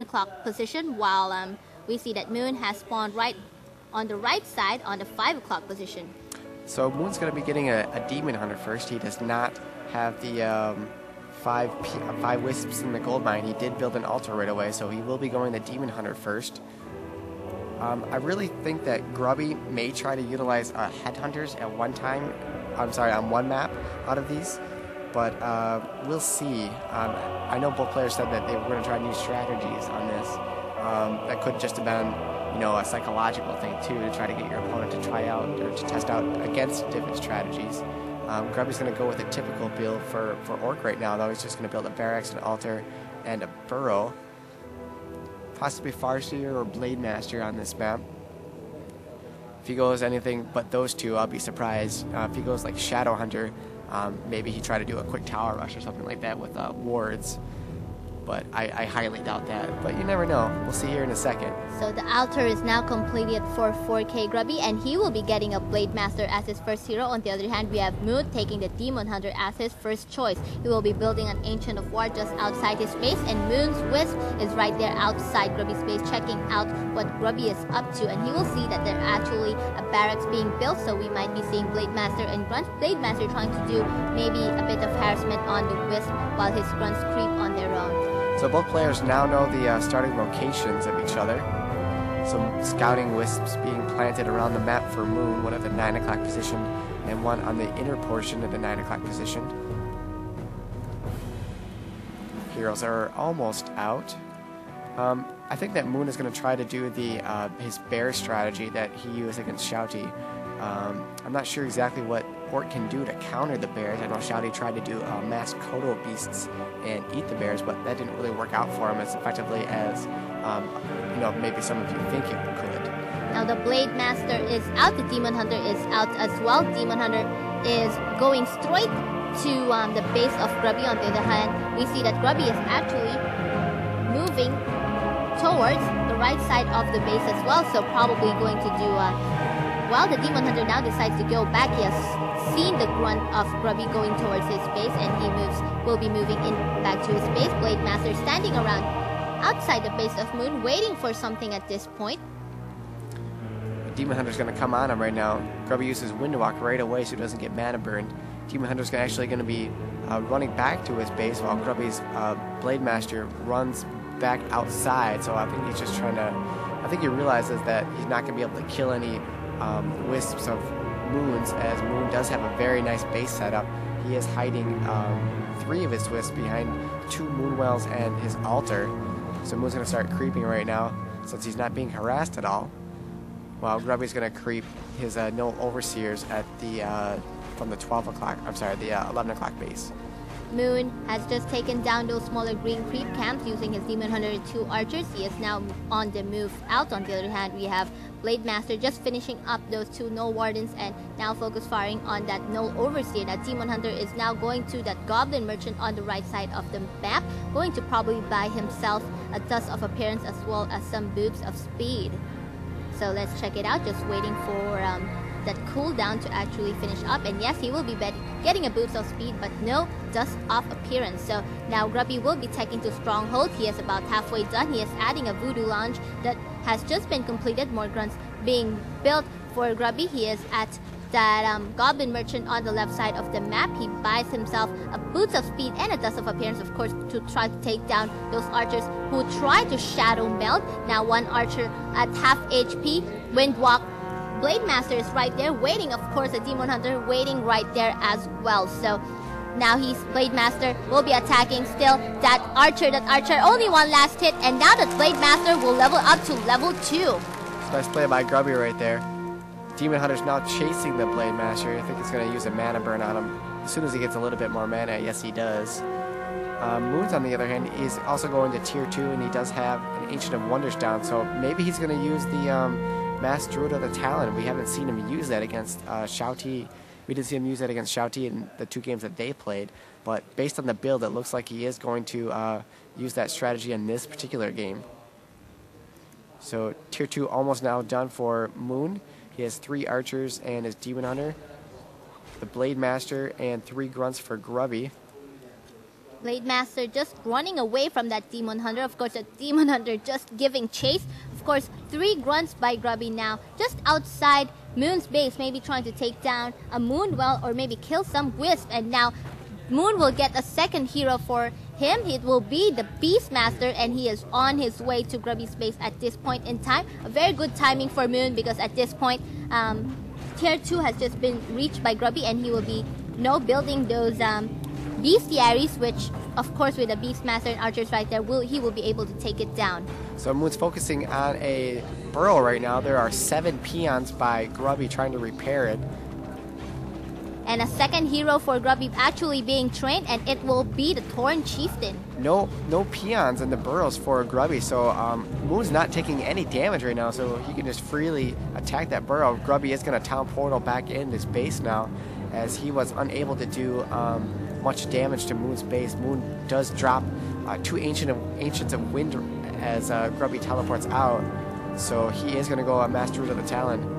o'clock position, while we see that Moon has spawned right on the right side on the 5 o'clock position. So Moon's going to be getting a Demon Hunter first. He does not have the five Wisps in the gold mine. He did build an altar right away, so he will be going the Demon Hunter first. I really think that Grubby may try to utilize Headhunters at one time. I'm sorry, on one map out of these. But we'll see. I know both players said that they were going to try new strategies on this. That could just have been, a psychological thing too, to try to get your opponent to try out or to test out against different strategies. Grubby's going to go with a typical build for Orc right now, though. He's just going to build a barracks, an altar, and a burrow. Possibly Farseer or Blade Master on this map. If he goes anything but those two, I'll be surprised. If he goes like Shadow Hunter, maybe he try to do a quick tower rush or something like that with wards. But I highly doubt that. But you never know. We'll see here in a second. So the altar is now completed for 4K Grubby, and he will be getting a Blade Master as his first hero. On the other hand, we have Moon taking the Demon Hunter as his first choice. He will be building an Ancient of War just outside his base, and Moon's Wisp is right there outside Grubby's base, checking out what Grubby is up to. And he will see that there actually a barracks being built, so we might be seeing Blade Master and Grunt. Blade Master trying to do maybe a bit of harassment on the Wisp while his Grunts creep on their own. So both players now know the starting locations of each other. Some scouting wisps being planted around the map for Moon, one at the 9 o'clock position and one on the inner portion of the 9 o'clock position. Heroes are almost out. I think that Moon is going to try to do the his bear strategy that he used against Shouty. I'm not sure exactly what Orc can do to counter the bears. I know Shouty tried to do mass Kodo beasts and eat the bears, but that didn't really work out for him as effectively as maybe some of you think it could. Now the Blade Master is out, the Demon Hunter is out as well. Demon Hunter is going straight to the base of Grubby. On the other hand, we see that Grubby is actually moving towards the right side of the base as well, so probably going to do well, the Demon Hunter now decides to go back. He has seen the grunt of Grubby going towards his base, and he will be moving in back to his base. Blade Master standing around outside the base of Moon, waiting for something at this point. The Demon Hunter's going to come on him right now. Grubby uses Windwalk right away so he doesn't get mana burned. Demon Hunter's actually going to be running back to his base while Grubby's Blade Master runs back outside. So I think he's just trying to... I think he realizes that he's not going to be able to kill any wisps of Moons, as Moon does have a very nice base setup. He is hiding 3 of his wisps behind 2 Moonwells and his altar. So Moon's going to start creeping right now since he's not being harassed at all. While Grubby's going to creep his no overseers at the from the 12 o'clock, I'm sorry, the 11 o'clock base. Moon has just taken down those smaller green creep camps using his Demon Hunter and 2 archers. He is now on the move out. On the other hand, we have Blade Master just finishing up those 2 Null Wardens and now focus firing on that Null Overseer. That Demon Hunter is now going to that Goblin Merchant on the right side of the map, going to probably buy himself a Dust of Appearance as well as some Boobs of Speed. So let's check it out, just waiting for that cooldown to actually finish up. And yes, he will be getting a boost of speed, but no Dust of Appearance. So now Grubby will be taking to Stronghold. He is about halfway done. He is adding a Voodoo Lounge that has just been completed. More grunts being built for Grubby. He is at that Goblin Merchant on the left side of the map. He buys himself a Boots of Speed and a Dust of Appearance, of course, to try to take down those archers who try to Shadow Meld. Now one archer at half HP. Windwalk. Blade Master is right there waiting. Of course, the Demon Hunter waiting right there as well. So now Blade Master will be attacking still that archer. That archer only 1 last hit, and now that Blade Master will level up to level 2. Nice play by Grubby right there. Demon Hunter's now chasing the Blade Master. I think he's going to use a mana burn on him as soon as he gets a little bit more mana. Yes, he does. Moons, on the other hand, is also going to tier 2, and he does have an Ancient of Wonders down, so maybe he's going to use the Mass Druid of the Talon. We haven't seen him use that against Shouty. We did see him use that against Shouty in the 2 games that they played, but based on the build, it looks like he is going to use that strategy in this particular game. So tier 2 almost now done for Moon. He has 3 archers and his Demon Hunter, the Blade Master, and 3 grunts for Grubby. Blade Master just running away from that Demon Hunter. Of course, the Demon Hunter just giving chase. Of course, 3 grunts by Grubby now, just outside Moon's base, maybe trying to take down a Moonwell or maybe kill some Wisp. And now Moon will get a second hero for him. It will be the Beastmaster, and he is on his way to Grubby's base at this point in time. A very good timing for Moon, because at this point, Tier 2 has just been reached by Grubby, and he will be building those bestiaries, which of course with the Beastmaster and archers right there, he will be able to take it down. So Moon's focusing on a burrow right now. There are 7 peons by Grubby trying to repair it. And a second hero for Grubby actually being trained, and it will be the Torn Chieftain. No peons in the burrows for Grubby, so Moon's not taking any damage right now, so he can just freely attack that burrow. Grubby is going to town portal back in his base now, as he was unable to do much damage to Moon's base. Moon does drop 2 Ancients of Wind as Grubby teleports out, so he is going to go Master Root of the Talon.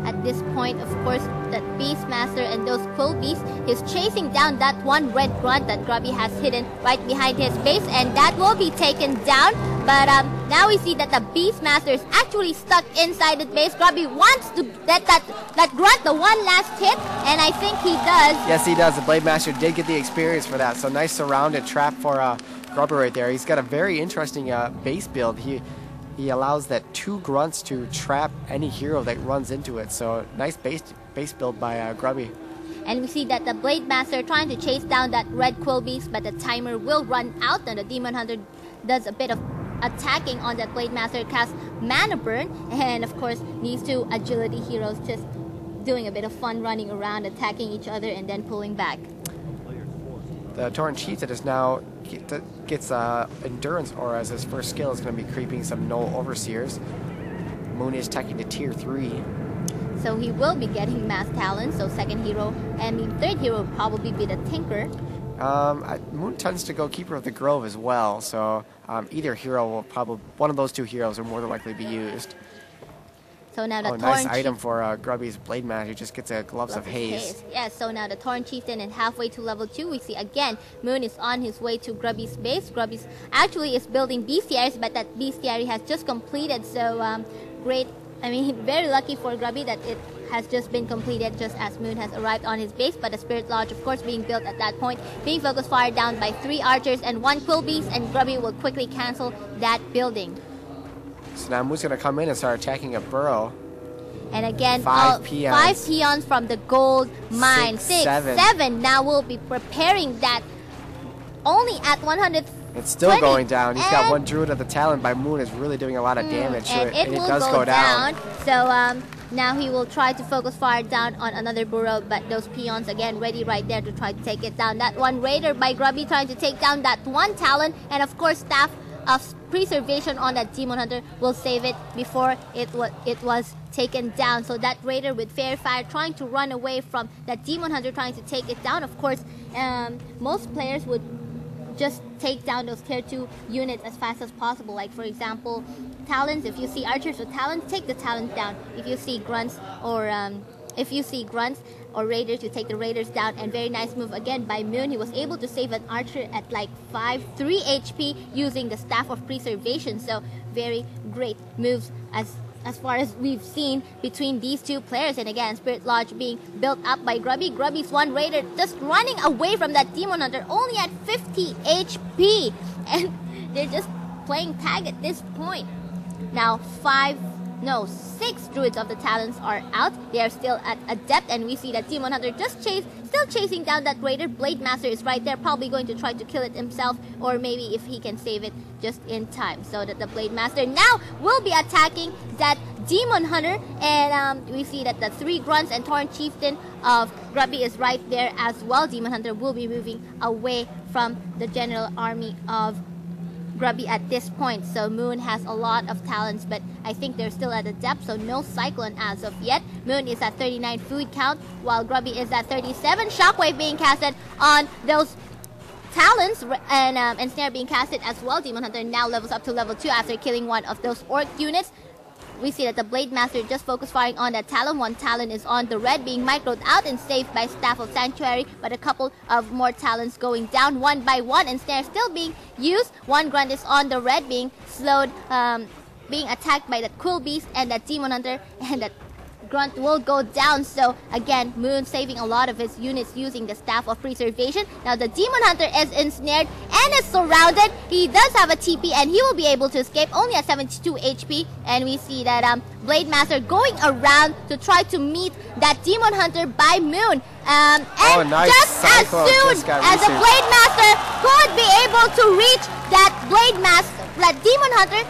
At this point, of course, that Beastmaster and those Quill Beasts is chasing down that one red grunt that Grubby has hidden right behind his base, and that will be taken down. But now we see that the Beastmaster is actually stuck inside the base. Grubby wants to get that grunt the one last hit, and I think he does. Yes, he does. The Blade Master did get the experience for that, so nice surrounded trap for Grubby right there. He's got a very interesting base build. He allows that 2 grunts to trap any hero that runs into it. So nice base build by Grubby. And we see that the Blade Master trying to chase down that red Quill Beast, but the timer will run out, and the Demon Hunter does a bit of attacking on that Blade Master, casts Mana Burn, and of course these 2 agility heroes just doing a bit of fun running around, attacking each other and then pulling back. The Torn Chieftain is now gets Endurance Aura as his first skill. Is going to be creeping some Null Overseers. Moon is attacking to Tier 3. So he will be getting Mass Talon, so second hero, and the third hero will probably be the Tinker. Moon tends to go Keeper of the Grove as well, so either hero will probably, one of those 2 heroes will more than likely be used. So now the nice item for Grubby's Blade Master. He just gets a Gloves of Haze. Yes, so now the Torn Chieftain is halfway to level 2. We see again, Moon is on his way to Grubby's base. Grubby's actually is building bestiaries, but that bestiary has just completed. So great, I mean, very lucky for Grubby that it has just been completed just as Moon has arrived on his base. But the Spirit Lodge, of course, being built at that point, being focus fire down by 3 archers and 1 Quill Beast, and Grubby will quickly cancel that building. So now Moon's going to come in and start attacking a burrow. And again, 5 peons. 5 peons from the gold mine. 6, 7. Now we'll be preparing that only at 100. It's still going down. He's got 1 Druid of the Talon by Moon. Is really doing a lot of damage. And it does go down. So now he will try to focus fire down on another burrow, but those peons again ready right there to try to take it down. That 1 Raider by Grubby trying to take down that 1 Talon, and of course Staff of Preservation on that Demon Hunter will save it before it was taken down. So that Raider with Fairy Fire trying to run away from that Demon Hunter trying to take it down. Of course, most players would just take down those tier 2 units as fast as possible. Like for example, Talons, if you see archers with Talons, take the Talons down. If you see grunts or raiders, you take the raiders down. And very nice move again by Moon. He was able to save an archer at like 3 HP using the Staff of Preservation. So very great moves as far as we've seen between these 2 players. And again, Spirit Lodge being built up by Grubby. Grubby's 1 raider just running away from that Demon Hunter, only at 50 HP. And they're just playing tag at this point. Now 6 Druids of the Talons are out. They are still at Adept, and we see that Demon Hunter still chasing down that Raider. Blade Master is right there, probably going to try to kill it himself, or maybe if he can save it just in time. So that the Blade Master now will be attacking that Demon Hunter, and we see that the 3 grunts and Torn Chieftain of Grubby is right there as well. Demon Hunter will be moving away from the general army of Grubby at this point. So Moon has a lot of talents, but I think they're still at a depth, so no Cyclone as of yet. Moon is at 39 food count, while Grubby is at 37. Shockwave being casted on those Talons, and Snare being casted as well. Demon Hunter now levels up to level 2 after killing one of those Orc units. we see that the Blade Master just focused firing on that Talon. One Talon is on the red, being microed out and saved by Staff of Sanctuary, but a couple of more Talons going down one by one, and Snare still being used. One Grunt is on the red, being slowed, being attacked by that Quill Beast and that Demon Hunter, and that Grunt will go down. So again, Moon saving a lot of his units using the Staff of Preservation. Now the Demon Hunter is ensnared and is surrounded. He does have a TP and he will be able to escape, only at 72 HP. And we see that Blade Master going around to try to meet that Demon Hunter by Moon. Nice. Just as soon as the Blade Master could be able to reach that Demon Hunter,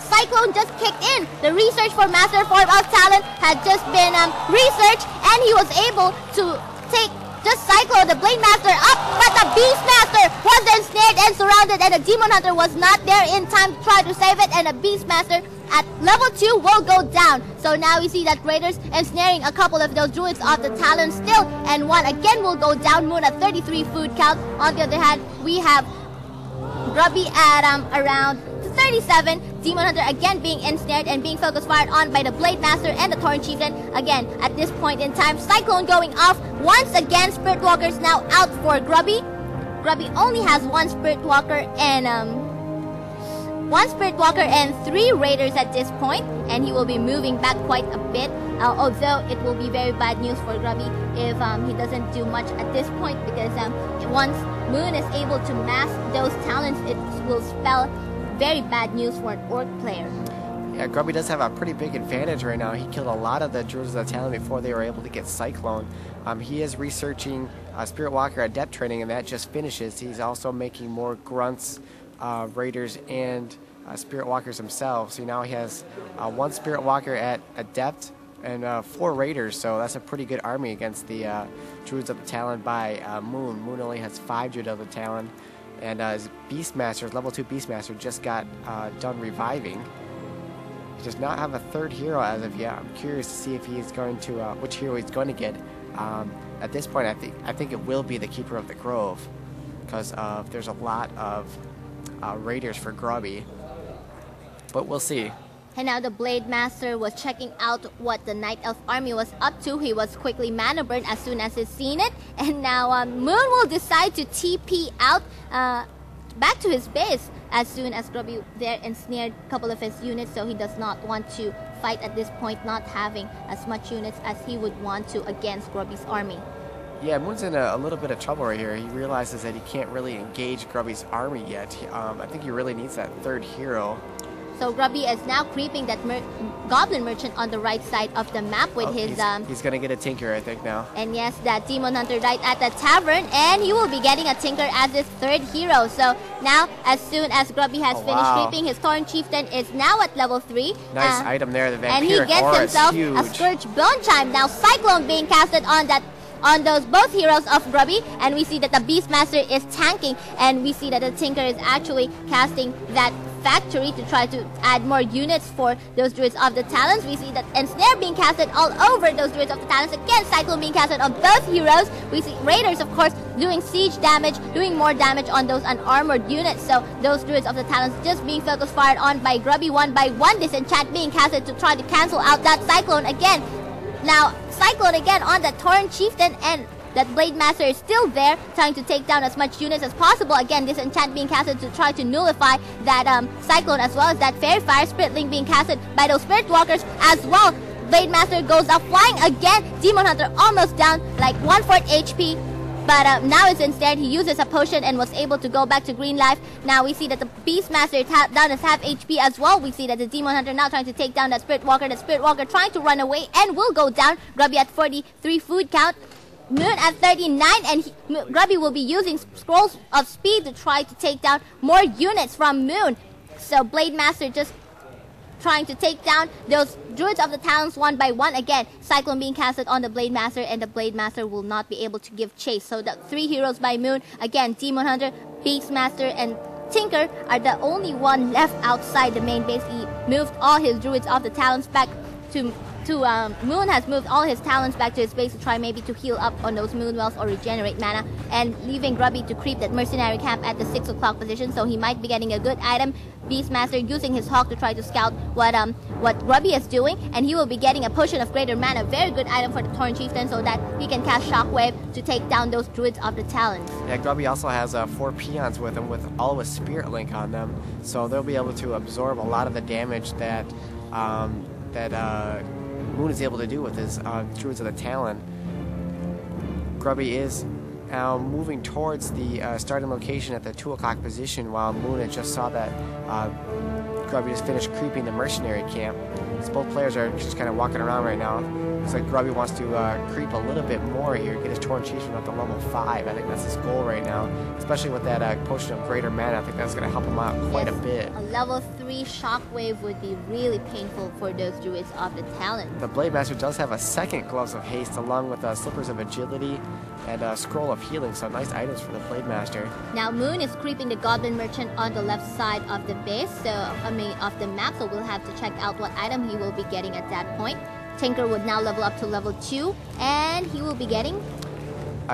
Cyclone just kicked in. The research for Master Form of Talon had just been researched, and he was able to just Cyclone the Blade Master up, but the Beast Master was ensnared and surrounded, and the Demon Hunter was not there in time to try to save it, and the Beast Master at level 2 will go down. So now we see that Raiders ensnaring a couple of those Druids of the Talon still, and one again will go down. Moon at 33 food count. On the other hand, we have Grubby at around 37. Demon Hunter again being ensnared and being focus fired on by the Blade Master and the Torn Chieftain. Again, at this point in time, Cyclone going off. Once again, Spirit Walker's now out for Grubby. Grubby only has one Spirit Walker and 3 Raiders at this point, and he will be moving back quite a bit. Although it will be very bad news for Grubby if he doesn't do much at this point, because once Moon is able to mask those talents, it will spell very bad news for an Orc player. Yeah, Grubby does have a pretty big advantage right now. He killed a lot of the Druids of the Talon before they were able to get Cyclone. He is researching Spirit Walker at depth training, and that just finishes. He's also making more Grunts, Raiders, and Spirit Walkers themselves. So now he has 1 Spirit Walker at depth and 4 Raiders, so that's a pretty good army against the Druids of the Talon by Moon. Moon only has 5 Druids of the Talon. And his Beastmaster, level 2 Beastmaster, just got done reviving. He does not have a 3rd hero as of yet. I'm curious to see if he's going to, which hero he's going to get. At this point, I think it will be the Keeper of the Grove, because there's a lot of Raiders for Grubby. But we'll see. And now the Blade Master was checking out what the Night Elf army was up to. He was quickly mana burned as soon as he's seen it. And now Moon will decide to TP out back to his base as soon as Grubby there ensnared a couple of his units. So he does not want to fight at this point, not having as much units as he would want to against Grubby's army. Yeah, Moon's in a little bit of trouble right here. He realizes that he can't really engage Grubby's army yet. I think he really needs that 3rd hero. So Grubby is now creeping that Goblin Merchant on the right side of the map with his... He's going to get a Tinker, I think, now. And yes, that Demon Hunter right at the tavern, and he will be getting a Tinker as his 3rd hero. So now, as soon as Grubby has finished creeping, his Torn Chieftain is now at level 3. Nice item there, the Vampiric And he gets Aura himself huge. a Scourge Bone Chime. Now Cyclone being casted on those both heroes of Grubby, and we see that the Beastmaster is tanking, and we see that the Tinker is actually casting that factory to try to add more units for those Druids of the Talons. We see that Ensnare being casted all over those Druids of the Talons. Again, Cyclone being casted on both heroes. We see Raiders, of course, doing siege damage, doing more damage on those unarmored units. So those Druids of the Talons just being focus fired on by Grubby one by one. Disenchant being casted to try to cancel out that Cyclone again. Now, Cyclone again on the Torn Chieftain, and that Blade Master is still there, trying to take down as much units as possible. Again, this enchant being casted to try to nullify that Cyclone, as well as that Fairy Fire Spirit Link being casted by those Spirit Walkers as well. Blade Master goes up flying again. Demon Hunter almost down, like 1/4 HP. But now it's instead, he uses a potion and was able to go back to green life. Now we see that the Beastmaster is down as half HP as well. We see that the Demon Hunter now trying to take down that Spirit Walker. The Spirit Walker trying to run away and will go down. Grubby at 43 food count. Moon at 39, and Grubby will be using Scrolls of Speed to try to take down more units from Moon. So Blade Master just trying to take down those Druids of the Talons one by one. Again, Cyclone being casted on the Blade Master, and the Blade Master will not be able to give chase. So the 3 heroes by Moon, again, Demon Hunter, Beastmaster, and Tinker are the only one left outside the main base. He moved all his Druids of the Talons back to Moon has moved all his talents back to his base to try maybe to heal up on those moon wells or regenerate mana, and leaving Grubby to creep that mercenary camp at the 6 o'clock position, so he might be getting a good item. Beastmaster using his hawk to try to scout what Grubby is doing, and he will be getting a potion of greater mana, very good item for the Torn Chieftain, so that he can cast Shockwave to take down those druids of the Talons. Yeah, Grubby also has 4 peons with him, with all of his Spirit Link on them, so they'll be able to absorb a lot of the damage that Moon is able to do with his Druids of the Talon. Grubby is now moving towards the starting location at the 2 o'clock position, while Moon had just saw that Grubby just finished creeping the mercenary camp. So both players are just kind of walking around right now. Looks like Grubby wants to creep a little bit more here, get his Torn Chieftain up to level 5. I think that's his goal right now, especially with that potion of greater mana. I think that's going to help him out quite a bit. A level 3 Shockwave would be really painful for those Druids of the Talon. The Blade Master does have a second Gloves of Haste, along with Slippers of Agility and a Scroll of Healing, so nice items for the Blade Master. Now Moon is creeping the Goblin Merchant on the left side of the base, of the map, so we'll have to check out what item he will be getting at that point. Tinker would now level up to level 2, and he will be getting...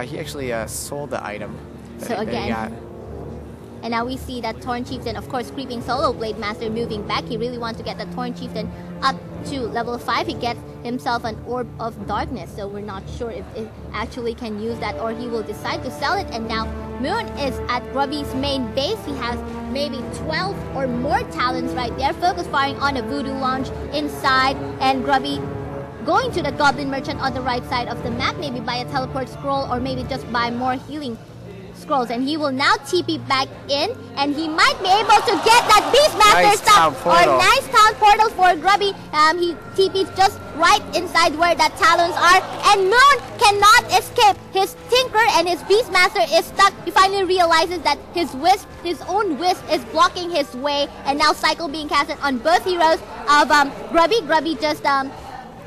he actually sold the item that he got. And now we see that Torn Chieftain, of course, creeping solo Blade Master moving back. He really wants to get the Torn Chieftain up to level 5. He gets himself an Orb of Darkness, so we're not sure if it actually can use that, or he will decide to sell it. And now Moon is at Grubby's main base. He has maybe 12 or more talents right there, focus firing on a Voodoo Launch inside, and Grubby going to the Goblin Merchant on the right side of the map, maybe buy a Teleport Scroll or maybe just buy more healing scrolls, and he will now TP back in, and he might be able to get that Beastmaster stuff or nice town portal for Grubby. He TP's just right inside where that Talons are, and Moon cannot escape. His Tinker and his Beastmaster is stuck. He finally realizes that his own Wisp is blocking his way, and now Cycle being casted on both heroes of Grubby. Grubby just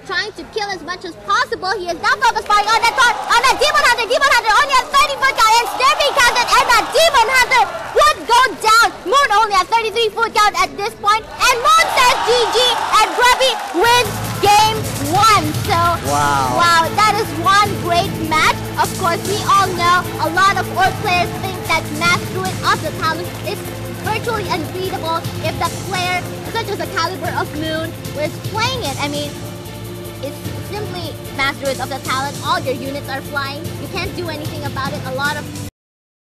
trying to kill as much as possible. He is now focus firing on that Demon Hunter. Demon Hunter only has 30 foot count, and Snare being casted, and that Demon Hunter would go down. Moon only has 33 foot count at this point, and Moon says GG, and Grubby wins game 1. So wow, that is one great match. Of course, we all know a lot of Orc players think that Mass Druid of the Talon is virtually unbeatable if the player such as the caliber of Moon was playing it. I mean, it's simply Mass Druid of the Talon. All your units are flying. You can't do anything about it. A lot of